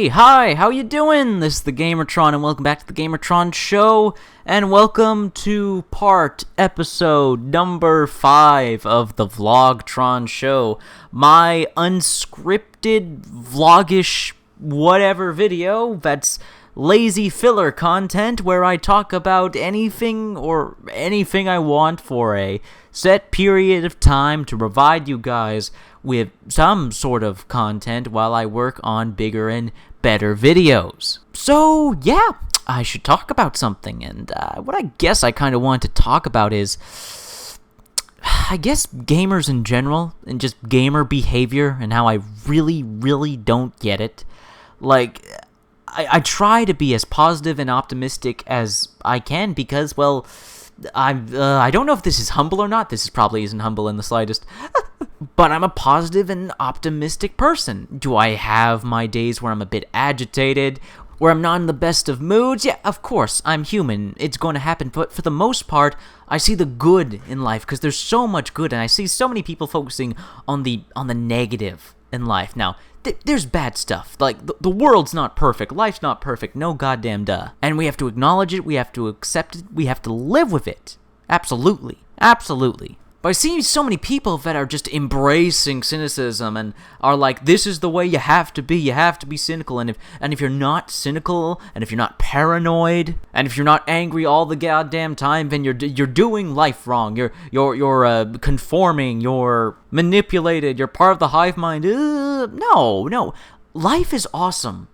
Hey, hi, how you doing? This is the Gamertron, and welcome back to the GamertronShow, and welcome to episode number 5 of the VlogTronShow, my unscripted, vlogish, whatever video that's lazy filler content where I talk about anything I want for a set period of time to provide you guys with some sort of content while I work on bigger and better videos. So, yeah, I should talk about something, and what I guess I kind of want to talk about is, I guess, gamers in general, and just gamer behavior, and how I really, really don't get it. Like, I try to be as positive and optimistic as I can because, well, I don't know if this is humble or not. This probably isn't humble in the slightest. But I'm a positive and optimistic person. Do I have my days where I'm a bit agitated, where I'm not in the best of moods? Yeah, of course, I'm human. It's going to happen. But for the most part, I see the good in life because there's so much good, and I see so many people focusing on the negative in life. Now, there's bad stuff. Like, the world's not perfect. Life's not perfect. No goddamn duh. And we have to acknowledge it. We have to accept it. We have to live with it. Absolutely. Absolutely. But I see so many people that are just embracing cynicism and are like, this is the way you have to be. You have to be cynical. And if you're not cynical, and if you're not paranoid, and if you're not angry all the goddamn time, then you're doing life wrong. You're conforming. You're manipulated. You're part of the hive mind. No. Life is awesome.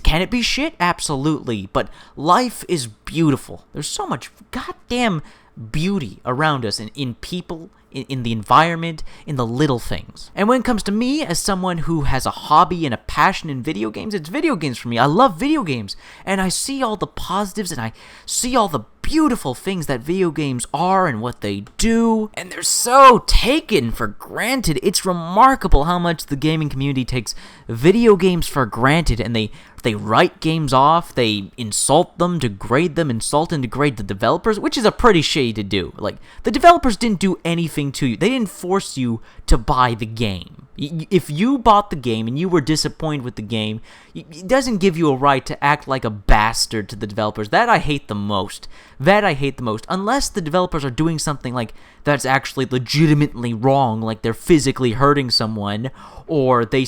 Can it be shit? Absolutely. But life is beautiful. There's so much goddamn beauty around us, in people, in the environment, in the little things. And when it comes to me, as someone who has a hobby and a passion in video games, it's video games for me. I love video games, and I see all the positives, and I see all the beautiful things that video games are and what they do, and they're so taken for granted. It's remarkable how much the gaming community takes video games for granted, and they write games off, they insult them, degrade them, insult and degrade the developers, which is a pretty shady to do. Like, the developers didn't do anything to you. They didn't force you to buy the game. If you bought the game and you were disappointed with the game, it doesn't give you a right to act like a bastard to the developers. That I hate the most. Unless the developers are doing something like that's actually legitimately wrong, like they're physically hurting someone, or they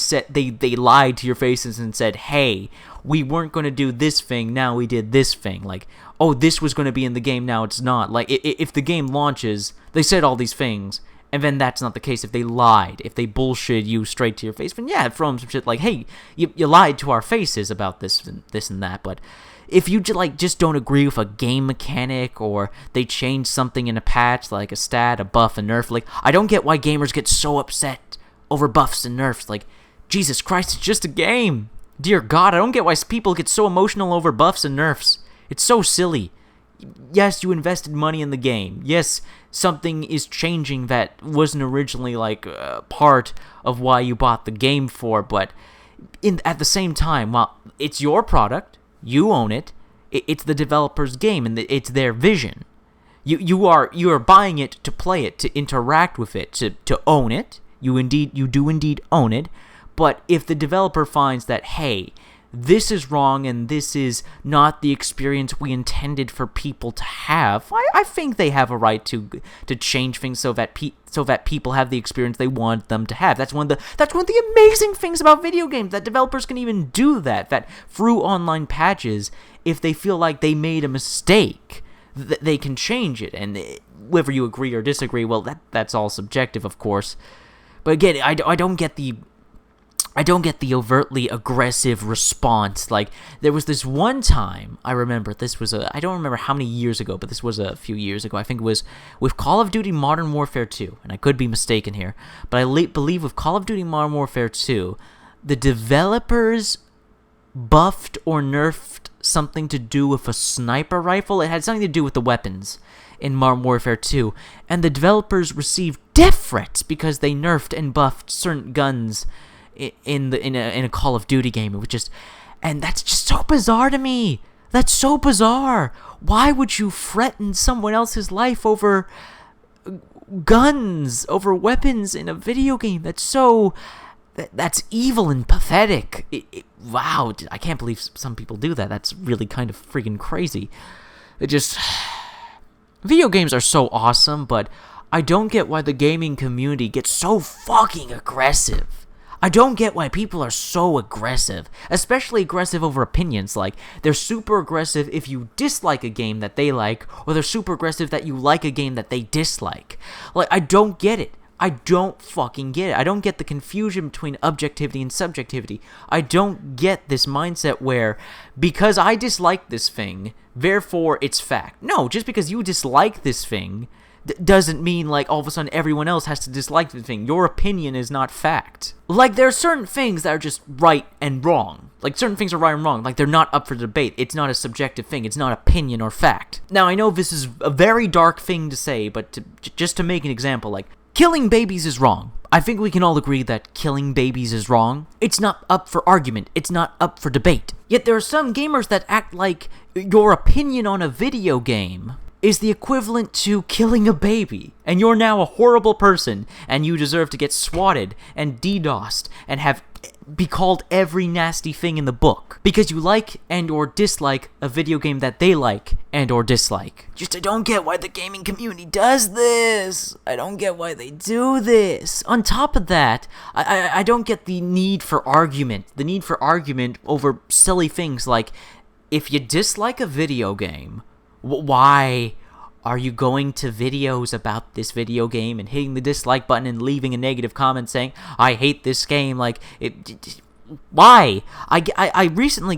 lied to your faces and said, hey, we weren't going to do this thing, now we did this thing. Like, oh, this was going to be in the game, now it's not. Like, if the game launches, they said all these things, and then that's not the case. If they lied, if they bullshit you straight to your face, then yeah, throw them some shit like, hey, you lied to our faces about this and that. But if you just don't agree with a game mechanic, or they change something in a patch, like a stat, a buff, a nerf, like, I don't get why gamers get so upset over buffs and nerfs. Like, Jesus Christ, it's just a game. Dear God, I don't get why people get so emotional over buffs and nerfs. It's so silly. Yes, you invested money in the game. Yes, something is changing that wasn't originally, like, part of why you bought the game for, but at the same time, while it's your product, you own it, it's the developer's game, and it's their vision. You are buying it to play it, to interact with it, to own it. You do indeed own it. But if the developer finds that, hey, this is wrong and this is not the experience we intended for people to have, I think they have a right to change things so that people have the experience they want them to have. That's one of the amazing things about video games, that developers can even do that through online patches, if they feel like they made a mistake, they can change it. And whether you agree or disagree, well, that's all subjective, of course. But again, I don't get the overtly aggressive response. Like, there was this one time, I remember, I don't remember how many years ago, but this was a few years ago. I think it was with Call of Duty Modern Warfare 2, and I could be mistaken here, but I believe with Call of Duty Modern Warfare 2, the developers buffed or nerfed something to do with a sniper rifle. It had something to do with the weapons in Modern Warfare 2, and the developers received death threats because they nerfed and buffed certain guns in a Call of Duty game, and that's just so bizarre to me. That's so bizarre. Why would you threaten someone else's life over guns, over weapons in a video game? That's so That's evil and pathetic. Wow, I can't believe some people do that. That's really kind of freaking crazy. Video games are so awesome, but I don't get why the gaming community gets so fucking aggressive. I don't get why people are so aggressive, especially aggressive over opinions. Like, they're super aggressive if you dislike a game that they like, or they're super aggressive that you like a game that they dislike. Like, I don't get it. I don't fucking get it. I don't get the confusion between objectivity and subjectivity. I don't get this mindset where, because I dislike this thing, therefore it's fact. No, just because you dislike this thing doesn't mean, like, all of a sudden everyone else has to dislike the thing. Your opinion is not fact. Like, there are certain things that are just right and wrong. Like, certain things are right and wrong. Like, they're not up for debate. It's not a subjective thing. It's not opinion or fact. Now, I know this is a very dark thing to say, but just to make an example, like, killing babies is wrong. I think we can all agree that killing babies is wrong. It's not up for argument. It's not up for debate. Yet there are some gamers that act like your opinion on a video game is the equivalent to killing a baby, and you're now a horrible person, and you deserve to get swatted and DDoSed and be called every nasty thing in the book because you like and or dislike a video game that they like and or dislike. I don't get why the gaming community does this. I don't get why they do this. On top of that, I don't get the need for argument. The need for argument over silly things like, if you dislike a video game, why are you going to videos about this video game and hitting the dislike button and leaving a negative comment saying, I hate this game? Like, why? I recently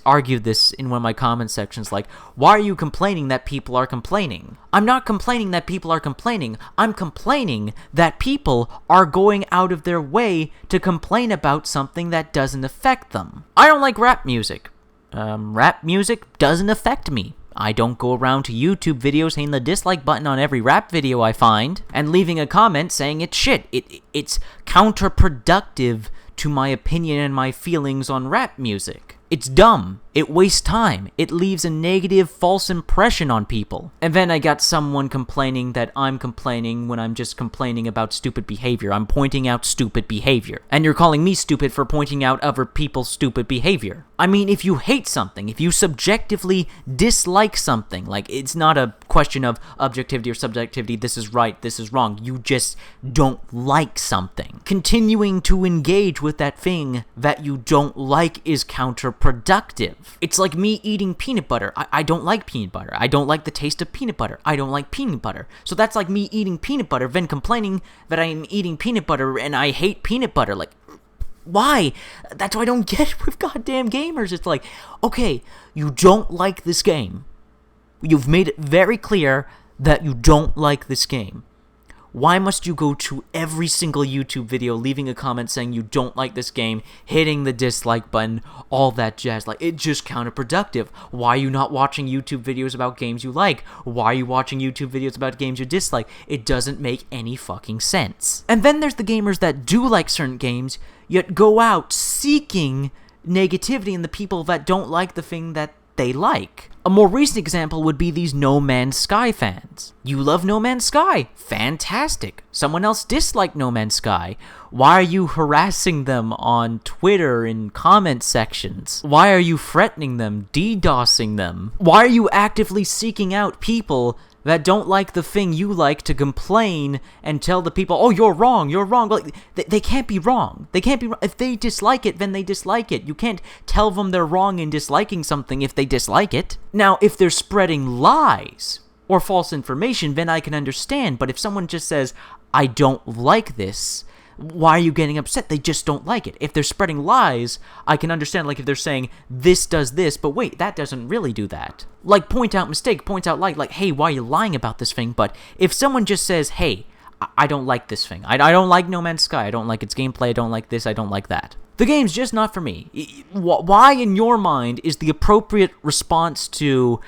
argued this in one of my comment sections, like, why are you complaining that people are complaining? I'm not complaining that people are complaining. I'm complaining that people are going out of their way to complain about something that doesn't affect them. I don't like rap music. Rap music doesn't affect me. I don't go around to YouTube videos hitting the dislike button on every rap video I find and leaving a comment saying it's shit. It's counterproductive to my opinion and my feelings on rap music. It's dumb. It wastes time. It leaves a negative, false impression on people. And then I got someone complaining that I'm complaining when I'm just complaining about stupid behavior. I'm pointing out stupid behavior. And you're calling me stupid for pointing out other people's stupid behavior. I mean, if you hate something, if you subjectively dislike something, like, it's not a question of objectivity or subjectivity, this is right, this is wrong. You just don't like something. Continuing to engage with that thing that you don't like is counterproductive. It's like me eating peanut butter. I don't like peanut butter. I don't like the taste of peanut butter. I don't like peanut butter. So that's like me eating peanut butter, then complaining that I'm eating peanut butter and I hate peanut butter. Like, why? That's why I don't get it with goddamn gamers. It's like, okay, you don't like this game. You've made it very clear that you don't like this game. Why must you go to every single YouTube video leaving a comment saying you don't like this game, hitting the dislike button, all that jazz? Like, it's just counterproductive. Why are you not watching YouTube videos about games you like? Why are you watching YouTube videos about games you dislike? It doesn't make any fucking sense. And then there's the gamers that do like certain games, yet go out seeking negativity in the people that don't like the thing that they like. A more recent example would be these No Man's Sky fans. You love No Man's Sky. Fantastic. Someone else disliked No Man's Sky. Why are you harassing them on Twitter in comment sections? Why are you threatening them, DDoSing them? Why are you actively seeking out people that don't like the thing you like to complain and tell the people, oh, you're wrong. Like, they can't be wrong. They can't be wrong. If they dislike it, then they dislike it. You can't tell them they're wrong in disliking something if they dislike it. Now, if they're spreading lies or false information, then I can understand. But if someone just says, I don't like this, why are you getting upset? They just don't like it. If they're spreading lies, I can understand, like, if they're saying, this does this, but wait, that doesn't really do that. Like, point out mistake, point out lie, like, hey, why are you lying about this thing? But if someone just says, hey, I don't like this thing. I don't like No Man's Sky. I don't like its gameplay. I don't like this. I don't like that. The game's just not for me. Why, in your mind, is the appropriate response to,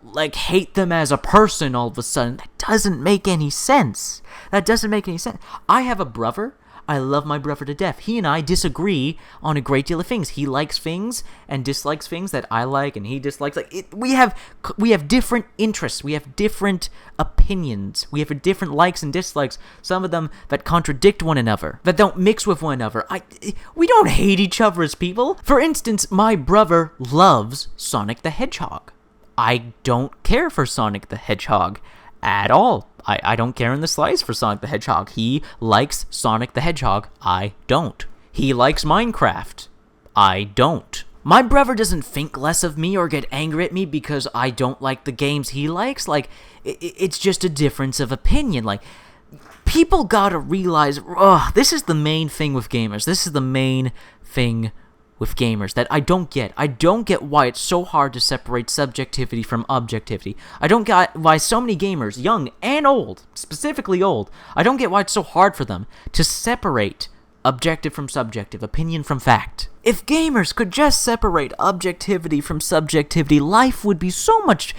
like, hate them as a person all of a sudden? That doesn't make any sense. I have a brother. I love my brother to death. He and I disagree on a great deal of things. He likes things and dislikes things that I like, and he dislikes. We have different interests. We have different opinions. We have different likes and dislikes. Some of them that contradict one another, that don't mix with one another. We don't hate each other as people. For instance, my brother loves Sonic the Hedgehog. I don't care for Sonic the Hedgehog at all. I don't care in the slightest for Sonic the Hedgehog. He likes Sonic the Hedgehog. I don't. He likes Minecraft. I don't. My brother doesn't think less of me or get angry at me because I don't like the games he likes. It's just a difference of opinion. People gotta realize, this is the main thing with gamers. This is the main thing with gamers that I don't get. I don't get why it's so hard to separate subjectivity from objectivity. I don't get why so many gamers, young and old, specifically old, I don't get why it's so hard for them to separate objective from subjective, opinion from fact. If gamers could just separate objectivity from subjectivity, life would be so much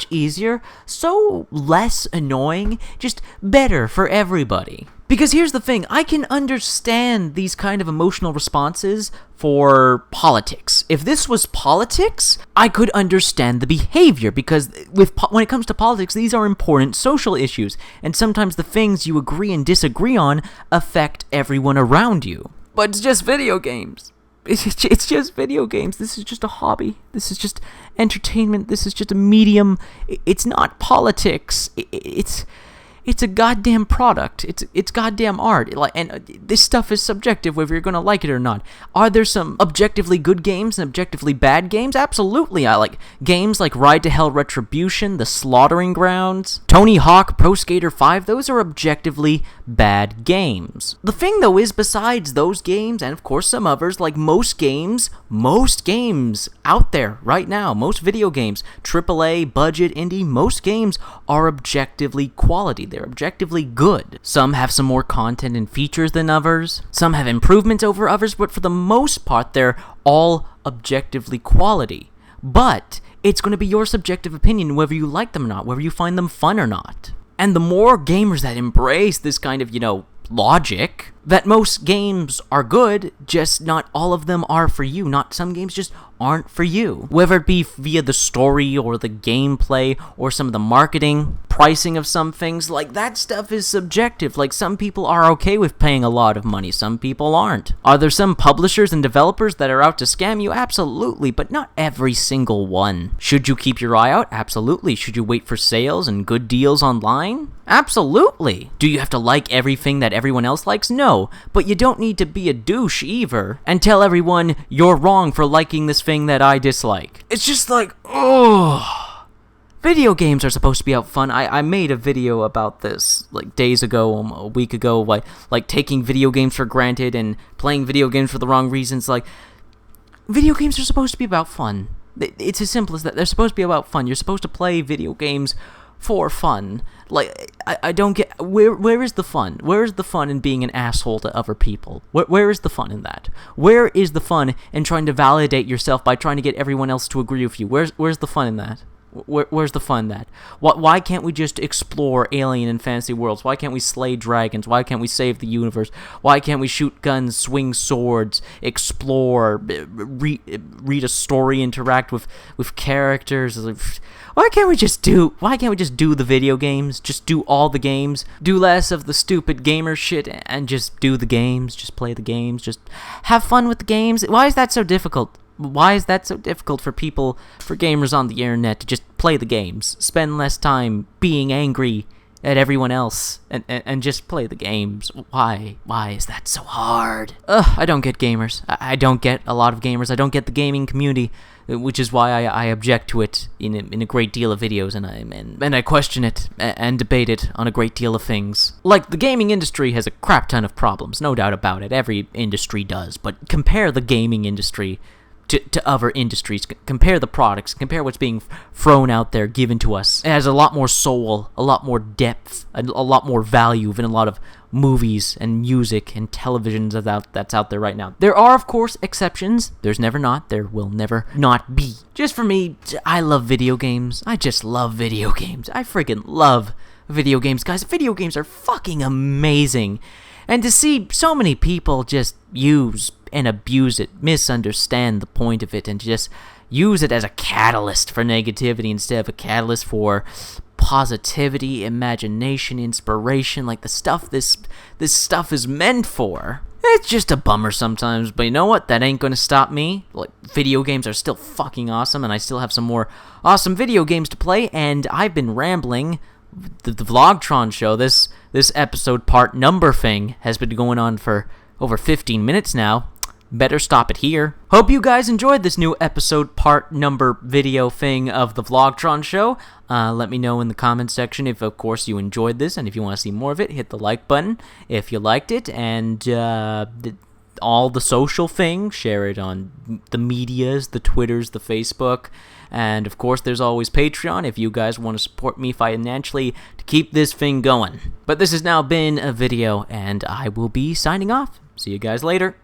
easier, so less annoying, just better for everybody. Because here's the thing, I can understand these kind of emotional responses for politics. If this was politics, I could understand the behavior, because when it comes to politics, these are important social issues, and sometimes the things you agree and disagree on affect everyone around you. But it's just video games. It's just video games. This is just a hobby. This is just entertainment. This is just a medium. It's not politics. It's a goddamn product. It's goddamn art. And this stuff is subjective, whether you're gonna like it or not. Are there some objectively good games and objectively bad games? Absolutely. I like games like Ride to Hell Retribution, The Slaughtering Grounds, Tony Hawk Pro Skater 5. Those are objectively bad games. The thing, though, is besides those games, and of course some others, like most games out there right now, most video games, AAA, budget, indie, most games are objectively quality. They're objectively good. Some have some more content and features than others. Some have improvements over others, but for the most part, they're all objectively quality. But it's going to be your subjective opinion whether you like them or not, whether you find them fun or not. And the more gamers that embrace this kind of, logic, that most games are good, just not all of them are for you. Not some games just aren't for you. Whether it be via the story or the gameplay or some of the marketing, pricing of some things, that stuff is subjective. Some people are okay with paying a lot of money, some people aren't. Are there some publishers and developers that are out to scam you? Absolutely, but not every single one. Should you keep your eye out? Absolutely. Should you wait for sales and good deals online? Absolutely. Do you have to like everything that everyone else likes? No, but you don't need to be a douche either and tell everyone you're wrong for liking this thing that I dislike. It's just video games are supposed to be out fun. I made a video about this days ago, a week ago, taking video games for granted and playing video games for the wrong reasons. Video games are supposed to be about fun. It's as simple as that. They're supposed to be about fun. You're supposed to play video games for fun. I don't get where is the fun? Where is the fun in being an asshole to other people? Where is the fun in that? Where is the fun in trying to validate yourself by trying to get everyone else to agree with you? Where's the fun in that? Where's the fun in that? Why can't we just explore alien and fantasy worlds? Why can't we slay dragons? Why can't we save the universe? Why can't we shoot guns, swing swords, explore, read a story, interact with characters? Why can't we just do the video games? Just do all the games? Do less of the stupid gamer shit and just do the games? Just play the games? Just have fun with the games? Why is that so difficult? Why is that so difficult for gamers on the internet to just play the games? Spend less time being angry at everyone else and just play the games. Why is that so hard? I don't get gamers. I don't get a lot of gamers. I don't get the gaming community, which is why I object to it in a great deal of videos, and I question it and debate it on a great deal of things. The gaming industry has a crap ton of problems, no doubt about it. Every industry does, but compare the gaming industry to other industries. Compare the products, compare what's being thrown out there, given to us. It has a lot more soul, a lot more depth, a lot more value than a lot of movies and music and televisions that's out there right now. There are, of course, exceptions. There's never not. There will never not be. Just for me, I love video games. I just love video games. I freaking love video games, guys. Video games are fucking amazing. And to see so many people just use and abuse it, misunderstand the point of it, and just use it as a catalyst for negativity instead of a catalyst for positivity, imagination, inspiration, like the stuff this stuff is meant for. It's just a bummer sometimes, but you know what? That ain't gonna stop me. Like, video games are still fucking awesome, and I still have some more awesome video games to play, and I've been rambling. The VlogTron show, this episode part number thing has been going on for over 15 minutes now. Better stop it here. Hope you guys enjoyed this new episode part number video thing of the VlogTron show. Let me know in the comments section if, of course, you enjoyed this, and if you want to see more of it, hit the like button if you liked it, and all the social things, share it on the medias, the Twitters, the Facebook, and of course there's always Patreon if you guys want to support me financially to keep this thing going. But this has now been a video, and I will be signing off. See you guys later.